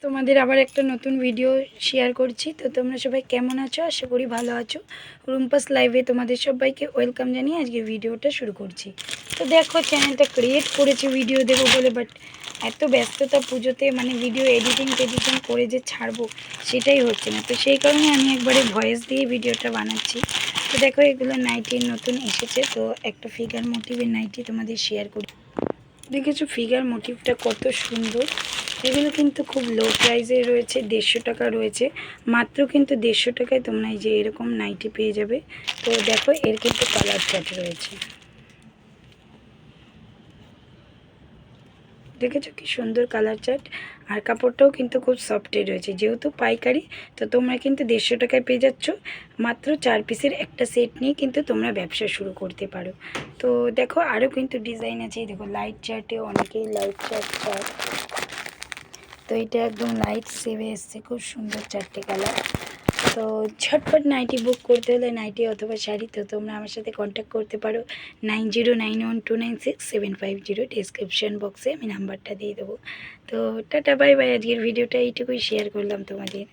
তোমাদের আবার একটা নতুন ভিডিও শেয়ার করছি। তো তোমরা সবাই কেমন আছো? আশা করি ভালো আছো। রুম্পাস লাইভে তোমাদের সবাইকে ওয়েলকাম জানিয়ে আজকে ভিডিওটা শুরু করছি। তো দেখো, চ্যানেলটা ক্রিয়েট করেছি ভিডিও দেবো বলে, বাট এত ব্যস্ততা পুজোতে, মানে ভিডিও এডিটিং করে যে ছাড়বো সেটাই হচ্ছে না। তো সেই কারণে আমি একবারে ভয়েস দিয়ে ভিডিওটা বানাচ্ছি। তো দেখো, এগুলো নাইটির নতুন এসেছে, তো একটা ফিগার মোটিভের নাইটি তোমাদের শেয়ার করি। দেখেছো ফিগার মোটিভটা কত সুন্দর। এগুলো কিন্তু খুব লো প্রাইসে রয়েছে, 150 টাকা রয়েছে। মাত্র কিন্তু 150 টাকায় তোমরা এই যে এরকম নাইটি পেয়ে যাবে। তো দেখো, এর কিন্তু কালার চার্ট রয়েছে। দেখেছো কি সুন্দর কালার চার্ট। আর কাপড়টাও কিন্তু খুব সফটে রয়েছে। যেহেতু পাইকারি, তো তোমরা কিন্তু 150 টাকায় পেয়ে যাচ্ছ। মাত্র 4 পিসের একটা সেট নিয়ে কিন্তু তোমরা ব্যবসা শুরু করতে পারো। তো দেখো, আরও কিন্তু ডিজাইন আছে। দেখো, লাইট চার্টে অনেকেই লাইট চার্ট চায়। তো এটা একদম লাইট সেভে এসছে, খুব সুন্দর 4টে কালার। তো ঝটপট নাইটি বুক করতে হলে নাইটি অথবা শাড়ি, তো তোমরা আমার সাথে কন্ট্যাক্ট করতে পারো 9091296750। ডিসক্রিপশান বক্সে আমি নাম্বারটা দিয়ে দেবো। তো টাটা বাই বাই। আজকের ভিডিওটা এইটুকুই শেয়ার করলাম তোমাদের।